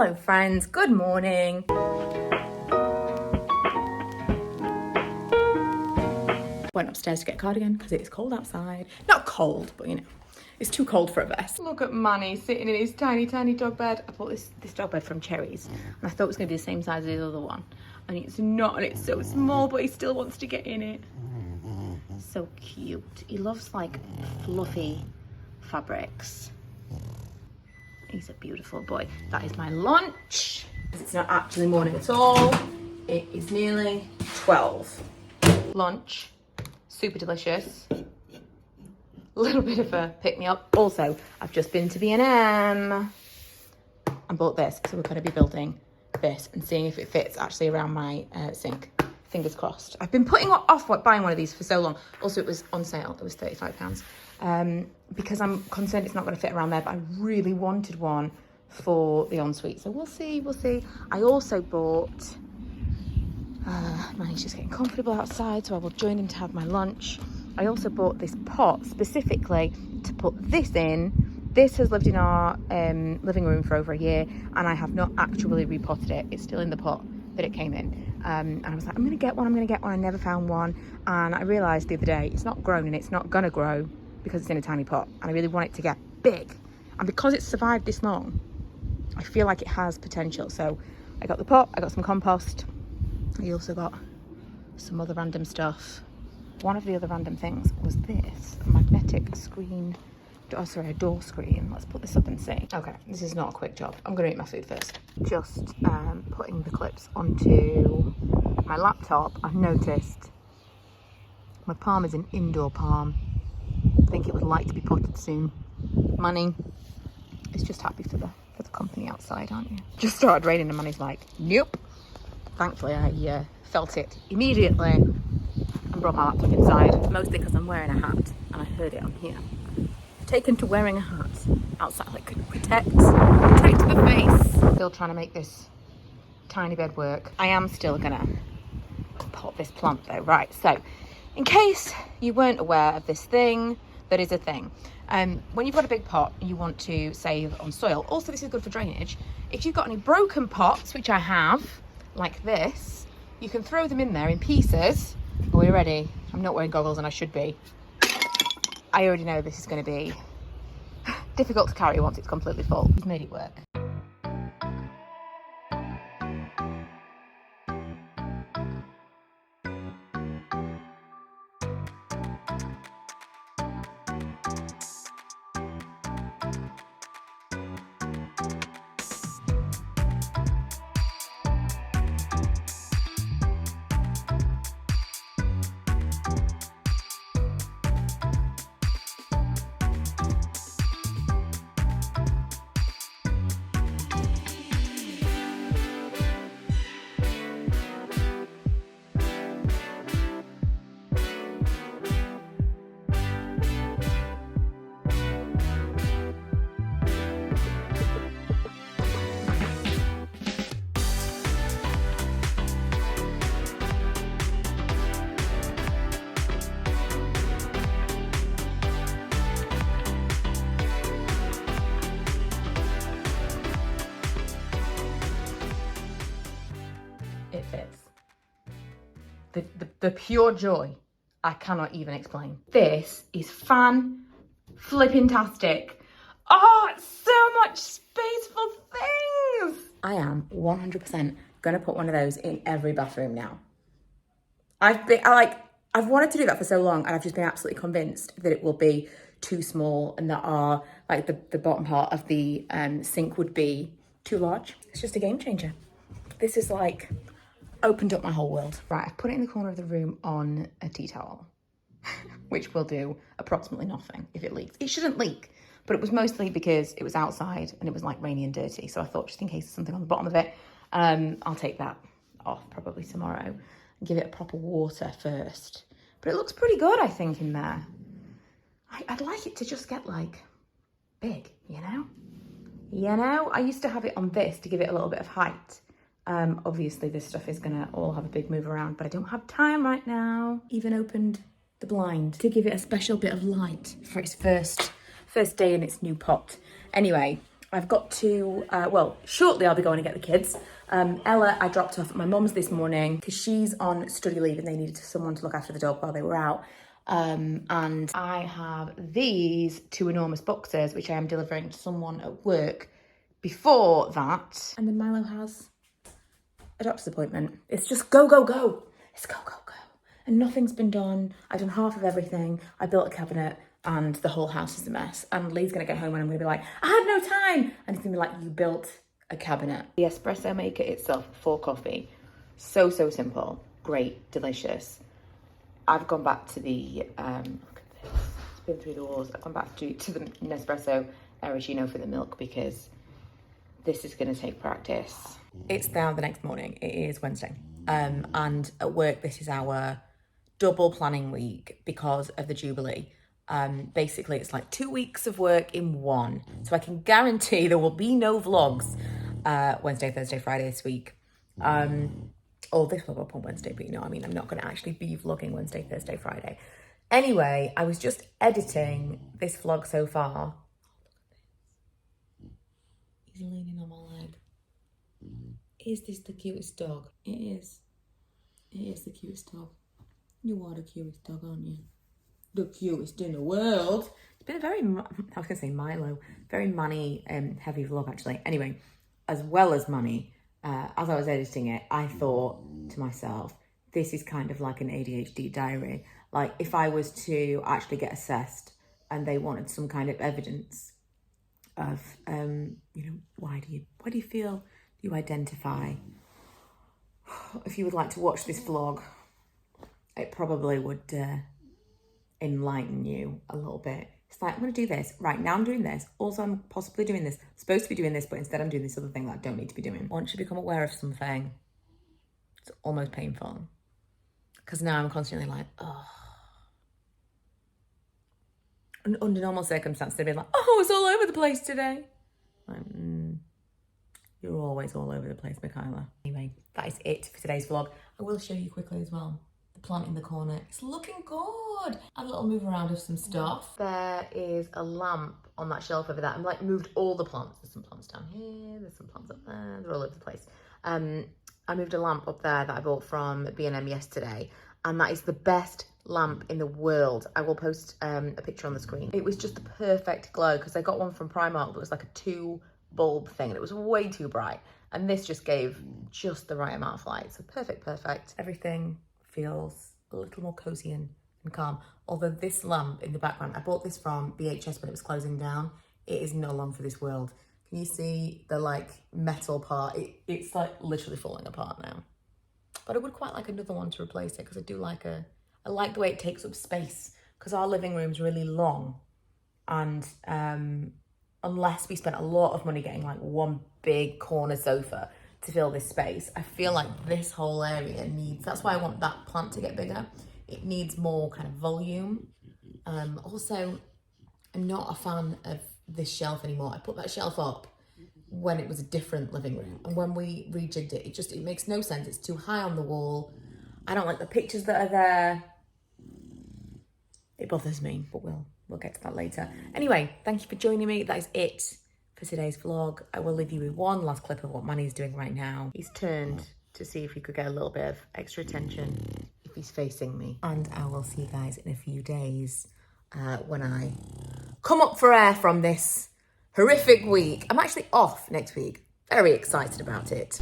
Hello friends, good morning. Went upstairs to get a cardigan because it is cold outside. Not cold, but you know, it's too cold for a vest. Look at Manny sitting in his tiny dog bed. I bought this dog bed from Cherries and I thought it was going to be the same size as the other one. And it's not, and it's so small, but he still wants to get in it. So cute. He loves like fluffy fabrics. He's a beautiful boy. That is my lunch. It's not actually morning at all. It is nearly 12. Lunch, super delicious. A little bit of a pick-me-up. Also, I've just been to B&M and bought this. So we're going to be building this and seeing if it fits actually around my sink. Fingers crossed. I've been putting off buying one of these for so long. Also, it was on sale. It was £35. Because I'm concerned it's not going to fit around there, but I really wanted one for the ensuite. So we'll see. I also bought, Manny's just getting comfortable outside, so I will join him to have my lunch. I also bought this pot specifically to put this in. This has lived in our living room for over a year, and I have not actually repotted it. It's still in the pot that it came in. And I was like, I'm going to get one. I never found one. And I realised the other day, it's not grown and it's not going to grow because it's in a tiny pot. And I really want it to get big. And because it's survived this long, I feel like it has potential. So I got the pot, I got some compost. I also got some other random stuff. One of the other random things was this, a magnetic screen. Oh, sorry, a door screen. Let's put this up and see. Okay, this is not a quick job. I'm going to eat my food first. Just putting the clips onto my laptop. I've noticed my palm is an indoor palm. I think it would like to be potted soon. Manny is just happy for the company outside, aren't you? Just started raining and Manny's like, nope. Thankfully, I felt it immediately and brought my laptop inside. Mostly because I'm wearing a hat and I heard it on here. Taken to wearing a hat outside, like protect the face. Still trying to make this tiny bed work. I am still gonna pot this plant though. Right, so in case you weren't aware of this thing, that is a thing. When you've got a big pot and you want to save on soil, also this is good for drainage. If you've got any broken pots, which I have, like this, you can throw them in there in pieces. Are we ready? I'm not wearing goggles and I should be. I already know this is going to be difficult to carry once it's completely full. He's made it work. It fits. The pure joy, I cannot even explain. This is fan-flipping-tastic. Oh, it's so much space for things. I am 100% gonna put one of those in every bathroom now. I've wanted to do that for so long and I've just been absolutely convinced that it will be too small and that like the bottom part of the sink would be too large. It's just a game changer. This is like opened up my whole world. Right, I've put it in the corner of the room on a tea towel, which will do approximately nothing if it leaks. It shouldn't leak, but it was mostly because it was outside and it was like rainy and dirty. So I thought just in case there's something on the bottom of it, I'll take that off probably tomorrow and give it a proper water first. But it looks pretty good, I think, in there. I'd like it to just get like big, you know? I used to have it on this to give it a little bit of height. Obviously this stuff is gonna all have a big move around, but I don't have time right now. Even opened the blind to give it a special bit of light for its first day in its new pot. Anyway, I've got to, well, shortly I'll be going to get the kids. Ella, I dropped off at my mum's this morning because she's on study leave and they needed someone to look after the dog while they were out. And I have these 2 enormous boxes, which I am delivering to someone at work before that. And then Milo has a doctor's appointment. It's just go, go, go. It's go, go, go. And nothing's been done. I've done half of everything. I built a cabinet and the whole house is a mess. And Lee's gonna get home and I'm gonna be like, I had no time. And he's gonna be like, you built a cabinet. The espresso maker itself for coffee. So simple, great, delicious. I've gone back to the, look at this, it's been through the walls. I've gone back to the Nespresso Arancino for the milk because this is gonna take practice. It's now the next morning, it is Wednesday. And at work, this is our double planning week because of the Jubilee. Basically, it's like 2 weeks of work in one. So I can guarantee there will be no vlogs Wednesday, Thursday, Friday this week. Or this will go up on Wednesday, but you know, I mean, I'm not going to actually be vlogging Wednesday, Thursday, Friday. Anyway, I was just editing this vlog so far. He's leaning on my leg. Is this the cutest dog? It is. It is the cutest dog. You are the cutest dog, aren't you? The cutest in the world. It's been a very, I was going to say Milo, very money heavy vlog actually. Anyway, as well as money, as I was editing it, I thought to myself, this is kind of like an ADHD diary. Like if I was to actually get assessed and they wanted some kind of evidence of, you know, why do you feel you identify? If you would like to watch this vlog, it probably would enlighten you a little bit. It's like, I'm going to do this. Right, now I'm doing this. Also, I'm possibly doing this. I'm supposed to be doing this, but instead I'm doing this other thing that I don't need to be doing. Once you become aware of something, it's almost painful. Because now I'm constantly like, oh. And under normal circumstances, they'd be like, oh, it's all over the place today. Like, you're always all over the place, Michaela. Anyway, that is it for today's vlog. I will show you quickly as well. The plant in the corner, it's looking good. Have a little move around of some stuff. There is a lamp on that shelf over there. I'm like moved all the plants. There's some plants down here, there's some plants up there, they're all over the place. I moved a lamp up there that I bought from B&M yesterday, and that is the best lamp in the world. I will post a picture on the screen. It was just the perfect glow because I got one from Primark that was like a 2 bulb thing and it was way too bright, and this just gave just the right amount of light. So perfect. Everything feels a little more cozy and calm. Although this lamp in the background, I bought this from BHS when it was closing down. It is no longer for this world. Can you see the like metal part? It's like literally falling apart now. But I would quite like another one to replace it because I do like I like the way it takes up space because our living room's really long, and unless we spent a lot of money getting like one big corner sofa to fill this space, I feel like this whole area needs, that's why I want that plant to get bigger. It needs more kind of volume. Also, I'm not a fan of this shelf anymore. I put that shelf up when it was a different living room, and when we rejigged it, it makes no sense. It's too high on the wall. I don't like the pictures that are there. It bothers me, but we'll get to that later. Anyway, thank you for joining me. That is it for today's vlog. I will leave you with one last clip of what Manny's doing right now. He's turned to see if he could get a little bit of extra attention if he's facing me. And I will see you guys in a few days when I come up for air from this horrific week. I'm actually off next week. Very excited about it.